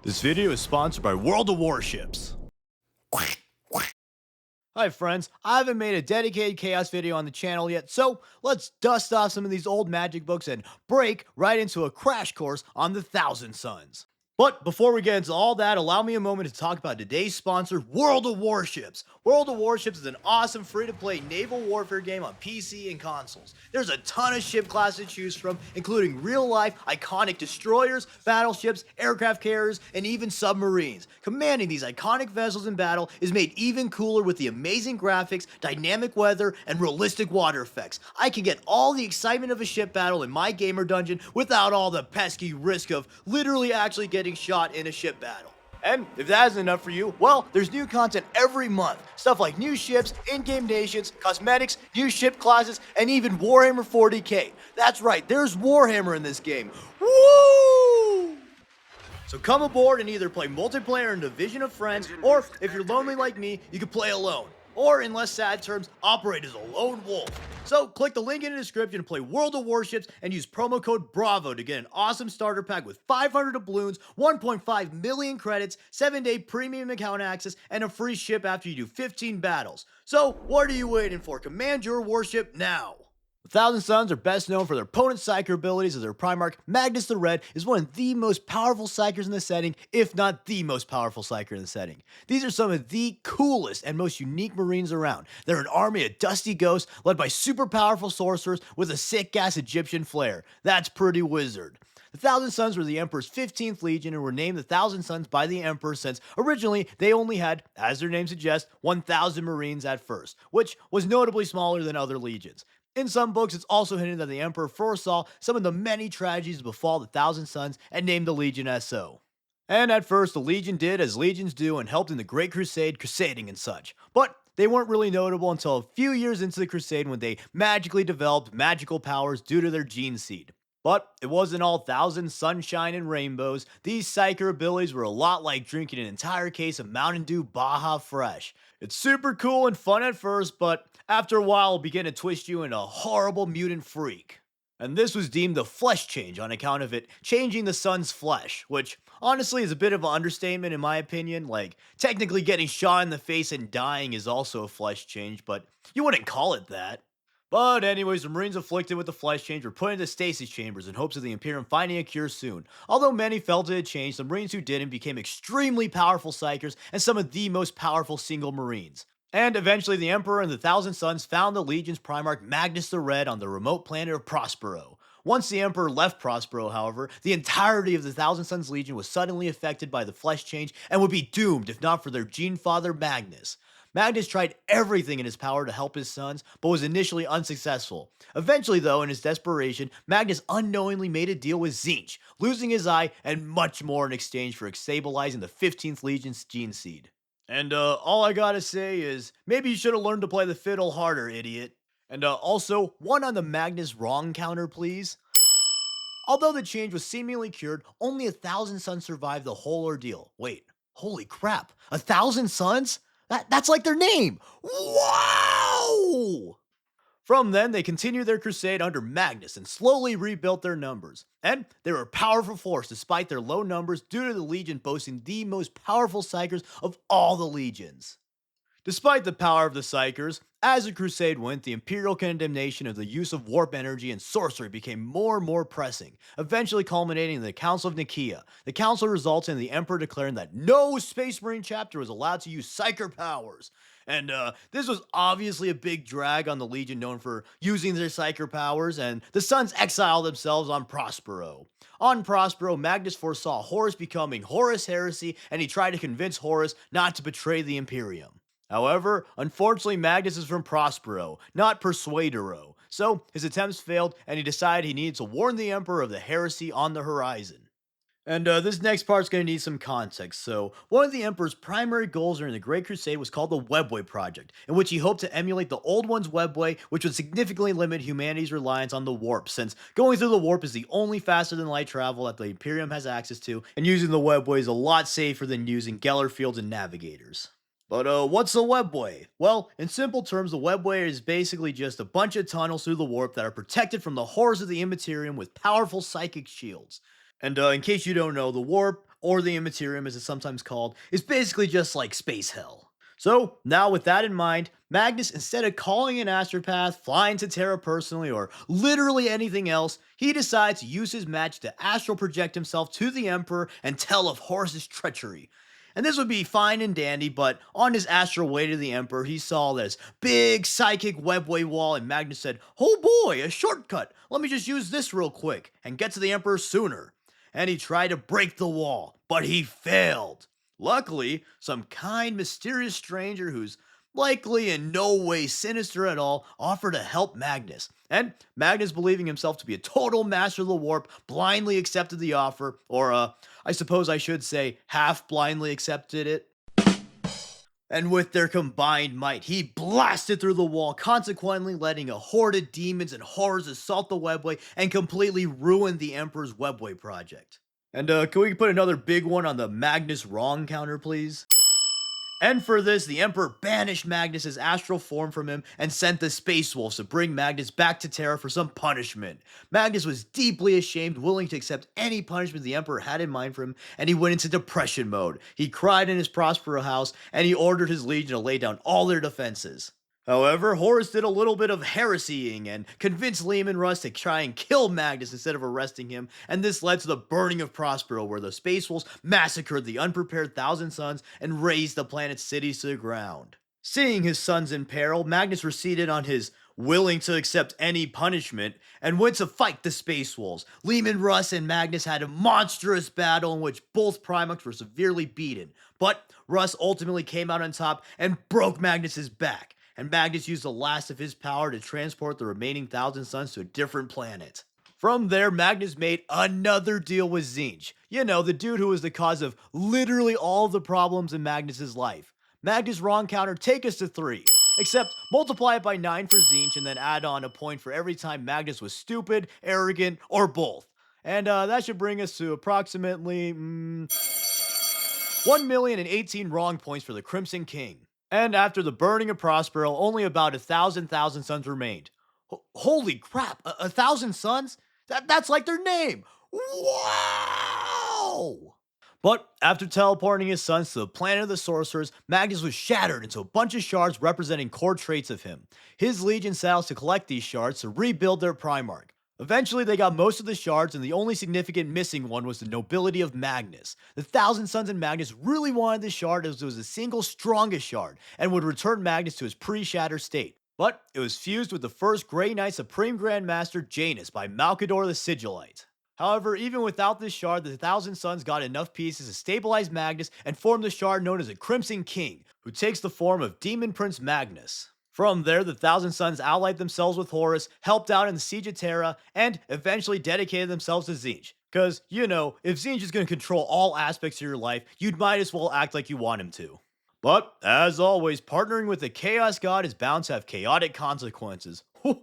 This video is sponsored by World of Warships. Hi friends, I haven't made a dedicated Chaos video on the channel yet, so let's dust off some of these old magic books and break right into a crash course on the Thousand Suns. But before we get into all that, allow me a moment to talk about today's sponsor, World of Warships. World of Warships is an awesome free-to-play naval warfare game on PC and consoles. There's a ton of ship classes to choose from, including real-life, iconic destroyers, battleships, aircraft carriers, and even submarines. Commanding these iconic vessels in battle is made even cooler with the amazing graphics, dynamic weather, and realistic water effects. I can get all the excitement of a ship battle in my gamer dungeon without all the pesky risk of literally actually getting shot in a ship battle. And if that isn't enough for you, well, there's new content every month. Stuff like new ships, in-game nations, cosmetics, new ship classes, and even Warhammer 40k. That's right, there's Warhammer in this game. Woo! So come aboard and either play multiplayer in a division of friends, or if you're lonely like me, you can play alone. Or in less sad terms, operate as a lone wolf. So click the link in the description to play World of Warships and use promo code BRAVO to get an awesome starter pack with 500 doubloons, 1.5 million credits, 7-day premium account access, and a free ship after you do 15 battles. So what are you waiting for? Command your warship now! The Thousand Suns are best known for their opponent psyker abilities, as their Primarch, Magnus the Red, is one of the most powerful psykers in the setting, if not the most powerful psyker in the setting. These are some of the coolest and most unique Marines around. They're an army of dusty ghosts led by super powerful sorcerers with a sick-ass Egyptian flair. That's pretty wizard. The Thousand Suns were the Emperor's 15th Legion and were named the Thousand Suns by the Emperor since originally they only had, as their name suggests, 1,000 Marines at first, which was notably smaller than other legions. In some books, it's also hinted that the Emperor foresaw some of the many tragedies to befall the Thousand Suns and named the Legion as so. And at first, the Legion did as legions do and helped in the Great Crusade, crusading and such. But they weren't really notable until a few years into the Crusade when they magically developed magical powers due to their gene seed. But it wasn't all thousand sunshine and rainbows. These psyker abilities were a lot like drinking an entire case of Mountain Dew Baja Fresh. It's super cool and fun at first, but after a while it'll begin to twist you into a horrible mutant freak. And this was deemed a flesh change on account of it changing the sun's flesh, which honestly is a bit of an understatement in my opinion. Like, technically getting shot in the face and dying is also a flesh change, but you wouldn't call it that. But anyways, the Marines afflicted with the flesh change were put into stasis chambers in hopes of the Imperium finding a cure soon. Although many felt it had changed, the Marines who didn't became extremely powerful psykers and some of the most powerful single Marines. And eventually the Emperor and the Thousand Suns found the Legion's Primarch Magnus the Red on the remote planet of Prospero. Once the Emperor left Prospero, however, the entirety of the Thousand Suns Legion was suddenly affected by the flesh change and would be doomed if not for their gene father Magnus. Magnus tried everything in his power to help his sons, but was initially unsuccessful. Eventually, though, in his desperation, Magnus unknowingly made a deal with Tzeech, losing his eye and much more in exchange for stabilizing the 15th Legion's gene seed. And all I gotta say is, maybe you should have learned to play the fiddle harder, idiot. And also, one on the Magnus wrong counter, please. Although the change was seemingly cured, only 1,000 Suns survived the whole ordeal. Wait, holy crap, 1,000 Suns? That's like their name! Wow! From then, they continued their crusade under Magnus and slowly rebuilt their numbers. And they were a powerful force despite their low numbers due to the Legion boasting the most powerful psykers of all the legions. Despite the power of the Psykers, as the crusade went, the imperial condemnation of the use of warp energy and sorcery became more and more pressing, eventually culminating in the Council of Nicaea. The council resulted in the Emperor declaring that no Space Marine chapter was allowed to use Psyker powers. And this was obviously a big drag on the Legion known for using their Psyker powers, and the Suns exiled themselves on Prospero. On Prospero, Magnus foresaw Horus becoming Horus Heresy, and he tried to convince Horus not to betray the Imperium. However, unfortunately Magnus is from Prospero, not Persuadero, so his attempts failed and he decided he needed to warn the Emperor of the heresy on the horizon. And this next part's going to need some context. So, one of the Emperor's primary goals during the Great Crusade was called the Webway Project, in which he hoped to emulate the Old One's Webway, which would significantly limit humanity's reliance on the warp, since going through the warp is the only faster than light travel that the Imperium has access to, and using the Webway is a lot safer than using Geller fields and navigators. But what's the Webway? Well, in simple terms, the Webway is basically just a bunch of tunnels through the warp that are protected from the horrors of the Immaterium with powerful psychic shields. And in case you don't know, the warp, or the Immaterium as it's sometimes called, is basically just like space hell. So, now with that in mind, Magnus, instead of calling an astropath, flying to Terra personally, or literally anything else, he decides to use his magic to astral project himself to the Emperor and tell of Horus's treachery. And this would be fine and dandy, but on his astral way to the Emperor, he saw this big psychic webway wall, and Magnus said, "Oh boy, a shortcut! Let me just use this real quick and get to the Emperor sooner." And he tried to break the wall, but he failed. Luckily, some kind, mysterious stranger who's likely in no way sinister at all offered to help Magnus. And Magnus, believing himself to be a total master of the warp, blindly accepted the offer, or I suppose I should say, half blindly accepted it. And with their combined might, he blasted through the wall, consequently letting a horde of demons and horrors assault the webway and completely ruin the Emperor's webway project. And can we put another big one on the Magnus wrong counter, please? And for this, the Emperor banished Magnus's astral form from him and sent the Space Wolves to bring Magnus back to Terra for some punishment. Magnus was deeply ashamed, willing to accept any punishment the Emperor had in mind for him, and he went into depression mode. He cried in his Prospero house, and he ordered his legion to lay down all their defenses. However, Horus did a little bit of heresying and convinced Leman Russ to try and kill Magnus instead of arresting him, and this led to the burning of Prospero, where the Space Wolves massacred the unprepared Thousand Sons and razed the planet's cities to the ground. Seeing his sons in peril, Magnus receded on his willing to accept any punishment and went to fight the Space Wolves. Leman Russ and Magnus had a monstrous battle in which both Primarchs were severely beaten, but Russ ultimately came out on top and broke Magnus's back. And Magnus used the last of his power to transport the remaining Thousand Sons to a different planet. From there, Magnus made another deal with Tzeench. You know, the dude who was the cause of literally all of the problems in Magnus's life. Magnus' wrong counter, take us to 3. Except multiply it by 9 for Tzeench and then add on a point for every time Magnus was stupid, arrogant, or both. And that should bring us to approximately 1,018 wrong points for the Crimson King. And after the burning of Prospero, only about 1,000 Sons remained. Holy crap, 1,000 Sons? That's like their name! Wow! But after teleporting his sons to the planet of the sorcerers, Magnus was shattered into a bunch of shards representing core traits of him. His legion set out to collect these shards to rebuild their Primarch. Eventually, they got most of the shards, and the only significant missing one was the nobility of Magnus. The Thousand Sons and Magnus really wanted this shard as it was the single strongest shard, and would return Magnus to his pre-shatter state. But it was fused with the first Grey Knight Supreme Grand Master Janus by Malcador the Sigillite. However, even without this shard, the Thousand Sons got enough pieces to stabilize Magnus and form the shard known as the Crimson King, who takes the form of Demon Prince Magnus. From there, the Thousand Sons allied themselves with Horus, helped out in the Siege of Terra, and eventually dedicated themselves to Tzeench. Cause, you know, if Tzeench is going to control all aspects of your life, you'd might as well act like you want him to. But, as always, partnering with the Chaos God is bound to have chaotic consequences. Who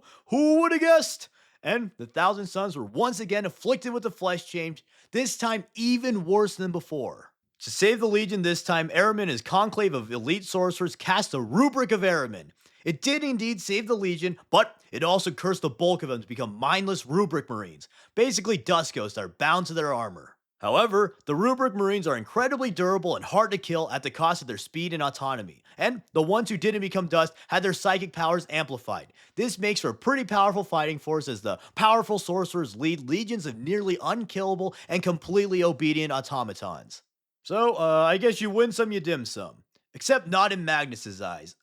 would have guessed? And the Thousand Sons were once again afflicted with the flesh change, this time even worse than before. To save the Legion this time, Ahriman and his conclave of elite sorcerers cast the Rubric of Ahriman. It did indeed save the Legion, but it also cursed the bulk of them to become mindless Rubric Marines, basically dust ghosts that are bound to their armor. However, the Rubric Marines are incredibly durable and hard to kill at the cost of their speed and autonomy, and the ones who didn't become dust had their psychic powers amplified. This makes for a pretty powerful fighting force as the powerful sorcerers lead legions of nearly unkillable and completely obedient automatons. So, I guess you win some, you dim some. Except not in Magnus's eyes.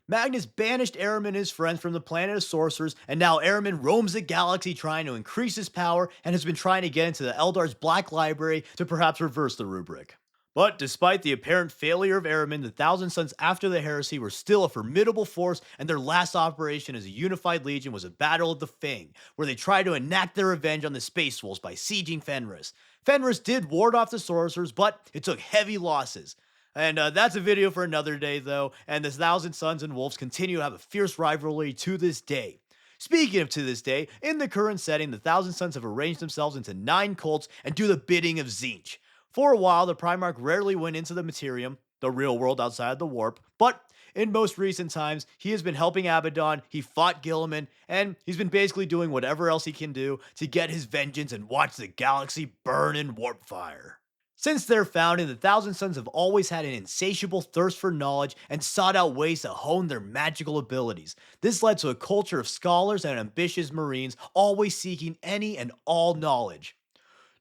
Magnus banished Ahriman and his friends from the planet of sorcerers, and now Ahriman roams the galaxy trying to increase his power and has been trying to get into the Eldar's Black Library to perhaps reverse the rubric. But despite the apparent failure of Ahriman, the Thousand Sons after the heresy were still a formidable force, and their last operation as a unified legion was a Battle of the Fang, where they tried to enact their revenge on the Space Wolves by sieging Fenris. Fenris did ward off the sorcerers, but it took heavy losses. And that's a video for another day, though, and the Thousand Sons and Wolves continue to have a fierce rivalry to this day. Speaking of to this day, in the current setting, the Thousand Sons have arranged themselves into 9 cults and do the bidding of Tzeench. For a while, the Primarch rarely went into the Materium, the real world outside of the warp, but in most recent times, he has been helping Abaddon, he fought Guilliman, and he's been basically doing whatever else he can do to get his vengeance and watch the galaxy burn in warp fire. Since their founding, the Thousand Sons have always had an insatiable thirst for knowledge and sought out ways to hone their magical abilities. This led to a culture of scholars and ambitious marines always seeking any and all knowledge.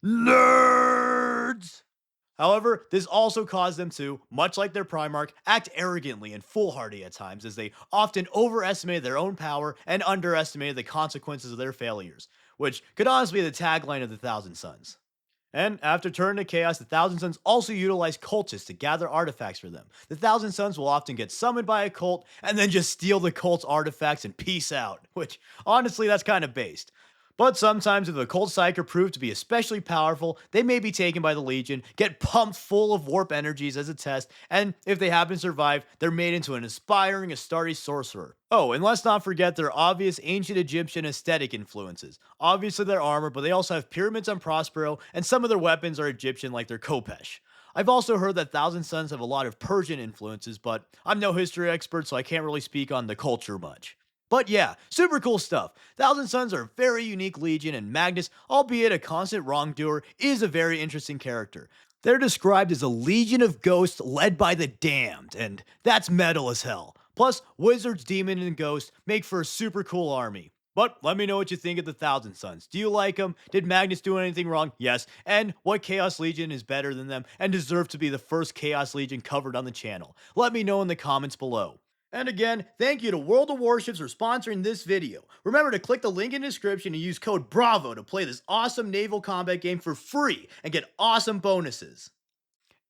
Nerds! However, this also caused them to, much like their Primarch, act arrogantly and foolhardy at times, as they often overestimated their own power and underestimated the consequences of their failures, which could honestly be the tagline of the Thousand Sons. And after turning to chaos, the Thousand Sons also utilize cultists to gather artifacts for them. The Thousand Sons will often get summoned by a cult and then just steal the cult's artifacts and peace out, which honestly, that's kind of based. But sometimes, if the cult psyker proved to be especially powerful, they may be taken by the Legion, get pumped full of warp energies as a test, and if they happen to survive, they're made into an aspiring Astarte sorcerer. Oh, and let's not forget their obvious ancient Egyptian aesthetic influences. Obviously, their armor, but they also have pyramids on Prospero, and some of their weapons are Egyptian, like their Khopesh. I've also heard that Thousand Sons have a lot of Persian influences, but I'm no history expert, so I can't really speak on the culture much. But yeah, super cool stuff. Thousand Sons are a very unique legion, and Magnus, albeit a constant wrongdoer, is a very interesting character. They're described as a legion of ghosts led by the damned, and that's metal as hell. Plus, wizards, demon, and ghosts make for a super cool army. But let me know what you think of the Thousand Sons. Do you like them? Did Magnus do anything wrong? Yes. And what Chaos Legion is better than them and deserve to be the first Chaos Legion covered on the channel? Let me know in the comments below. And again, thank you to World of Warships for sponsoring this video. Remember to click the link in the description and use code BRAVO to play this awesome naval combat game for free and get awesome bonuses.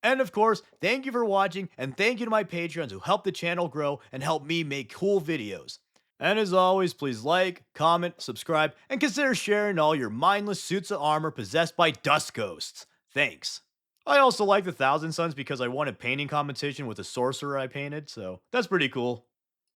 And of course, thank you for watching, and thank you to my Patreons who help the channel grow and help me make cool videos. And as always, please like, comment, subscribe, and consider sharing all your mindless suits of armor possessed by dust ghosts. Thanks. I also like the Thousand Sons because I won a painting competition with a sorcerer I painted, so that's pretty cool.